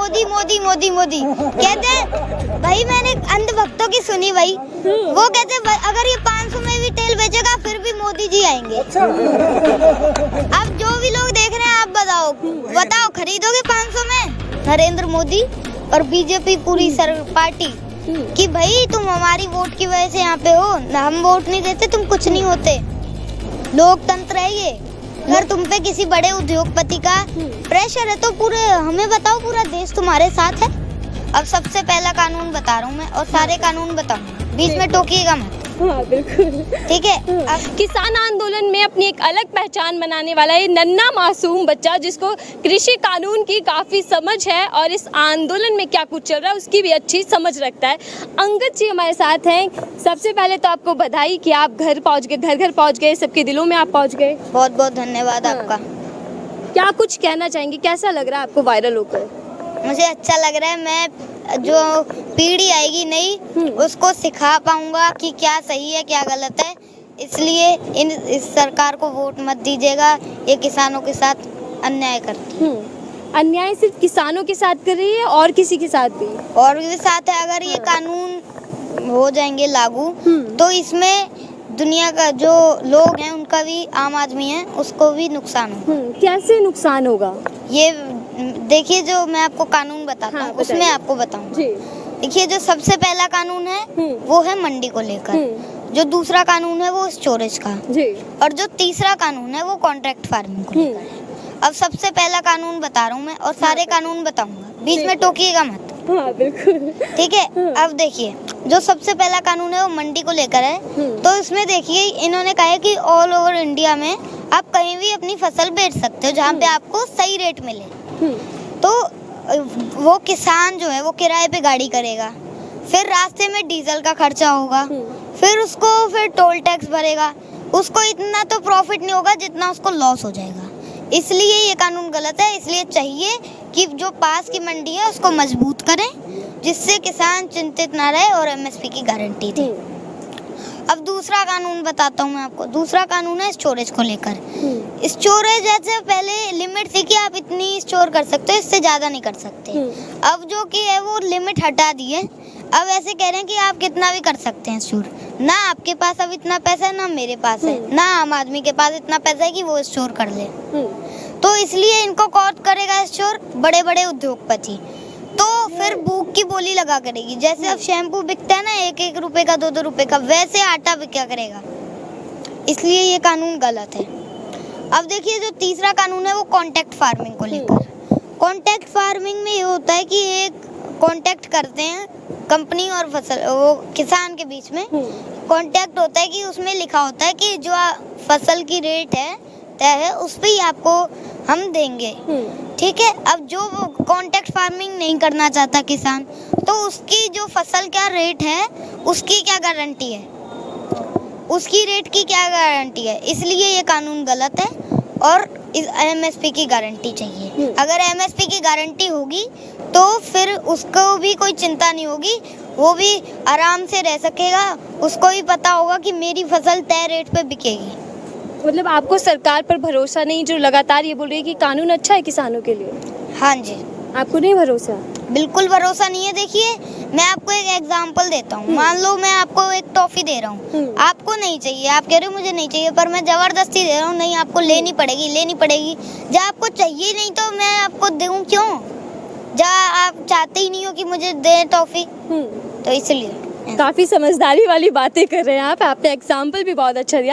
मोदी मोदी मोदी मोदी कहते हैं। भाई मैंने अंधभक्तों की सुनी भाई, वो कहते हैं अगर ये 500 में भी तेल बेचेगा फिर भी मोदी जी आएंगे। अब जो भी लोग देख रहे हैं आप बताओ खरीदोगे 500 में नरेंद्र मोदी और बीजेपी पूरी पार्टी कि भाई तुम हमारी वोट की वजह से यहाँ पे हो, हम वोट नहीं देते तुम कुछ नहीं होते। लोकतंत्र है ये। अगर तुम पे किसी बड़े उद्योगपति का प्रेशर है तो पूरे हमें बताओ, पूरा देश तुम्हारे साथ है। अब सबसे पहला कानून बता रहा हूँ मैं और सारे कानून बताऊंगा, बीच में टोकिएगा मत। हाँ बिल्कुल, ठीक है। अब किसान आंदोलन में अपनी एक अलग पहचान बनाने वाला ये नन्हा मासूम बच्चा जिसको कृषि कानून की काफ़ी समझ है और इस आंदोलन में क्या कुछ चल रहा है उसकी भी अच्छी समझ रखता है। अंगद जी हमारे साथ हैं। सबसे पहले तो आपको बधाई कि आप घर पहुंच गए, घर घर पहुंच गए, सबके दिलों में आप पहुंच गए। बहुत बहुत धन्यवाद आपका। क्या कुछ कहना चाहेंगे, कैसा लग रहा है आपको वायरल होकर? मुझे अच्छा लग रहा है। मैं जो पीढ़ी आएगी नई उसको सिखा पाऊंगा कि क्या सही है क्या गलत है। इसलिए इस सरकार को वोट मत दीजिएगा, ये किसानों के साथ अन्याय करती है। अन्याय सिर्फ किसानों के साथ कर रही है और किसी के साथ भी? और भी साथ है। अगर ये कानून हो जाएंगे लागू तो इसमें दुनिया का जो लोग हैं उनका भी, आम आदमी है उसको भी नुकसान होगा। कैसे नुकसान होगा? ये देखिए जो मैं आपको कानून बताता हूँ उसमें आपको बताऊँ। देखिए जो सबसे पहला कानून है वो है मंडी को लेकर, जो दूसरा कानून है वो स्टोरेज का, और जो तीसरा कानून है वो कॉन्ट्रैक्ट फार्मिंग को लेकर। अब सबसे पहला कानून बता रहा हूँ मैं और सारे कानून बताऊंगा, बीच में टोकिएगा मत। हाँ बिल्कुल। ठीक है। अब देखिए जो सबसे पहला कानून है वो मंडी को लेकर है। तो इसमें देखिए इन्होंने कहा है कि ऑल ओवर इंडिया में आप कहीं भी अपनी फसल बेच सकते हो जहाँ पे आपको सही रेट मिले। तो वो किसान जो है वो किराए पे गाड़ी करेगा, फिर रास्ते में डीजल का खर्चा होगा, फिर टोल टैक्स भरेगा, उसको इतना तो प्रॉफिट नहीं होगा जितना उसको लॉस हो जाएगा। इसलिए ये कानून गलत है। इसलिए चाहिए कि जो पास की मंडी है उसको मजबूत करें जिससे किसान चिंतित ना रहे और एमएसपी की गारंटी दे। अब दूसरा कानून बताता हूँ मैं आपको। दूसरा कानून है स्टोरेज को लेकर। स्टोरेज जैसे पहले लिमिट थी कि आप इतनी स्टोर कर सकते हो, इससे ज़्यादा नहीं कर सकते। अब जो कि है वो लिमिट हटा दी है। अब ऐसे कह रहे हैं कि आप कितना भी कर सकते हैं स्टोर। ना आपके पास अब इतना पैसा है ना मेरे पास है, ना आम आदमी के पास इतना पैसा है कि वो स्टोर कर ले। तो इसलिए इनको कौन करेगा स्टोर? बड़े बड़े उद्योगपति। तो फिर भूख की बोली लगा करेगी। जैसे अब शैम्पू बिकता है ना 1-1 रुपए का 2-2 रुपए का, वैसे आटा बिका करेगा। इसलिए ये कानून गलत है। अब देखिए जो तीसरा कानून है वो कॉन्ट्रैक्ट फार्मिंग को लेकर। कॉन्ट्रैक्ट फार्मिंग में ये होता है कि एक कॉन्ट्रैक्ट करते हैं कंपनी और वो किसान के बीच में कॉन्ट्रैक्ट होता है कि उसमें लिखा होता है कि जो फसल की रेट है तय है उस पे ही आपको हम देंगे। ठीक है। अब जो कॉन्ट्रैक्ट फार्मिंग नहीं करना चाहता किसान तो उसकी जो फसल का रेट है उसकी क्या गारंटी है, उसकी रेट की क्या गारंटी है। इसलिए ये कानून गलत है और इस एमएसपी की गारंटी चाहिए। अगर एमएसपी की गारंटी होगी तो फिर उसको भी कोई चिंता नहीं होगी, वो भी आराम से रह सकेगा। उसको भी पता होगा कि मेरी फसल तय रेट पे बिकेगी। मतलब आपको सरकार पर भरोसा नहीं जो लगातार ये बोल रही है कि कानून अच्छा है किसानों के लिए? हाँ जी। आपको नहीं भरोसा? बिल्कुल भरोसा नहीं है। देखिए मैं आपको एक एग्जांपल देता हूँ। मान लो मैं आपको एक टॉफी दे रहा हूँ, आपको नहीं चाहिए, आप कह रहे हो मुझे नहीं चाहिए, पर मैं जबरदस्ती दे रहा हूँ। नहीं आपको लेनी पड़ेगी। जब आपको चाहिए नहीं तो मैं आपको दूँ क्यों? जब आप चाहते ही नहीं हो कि मुझे दे टॉफी, तो इसलिए। काफी समझदारी वाली बातें कर रहे हैं आप। आपने एग्जाम्पल भी बहुत अच्छा दिया।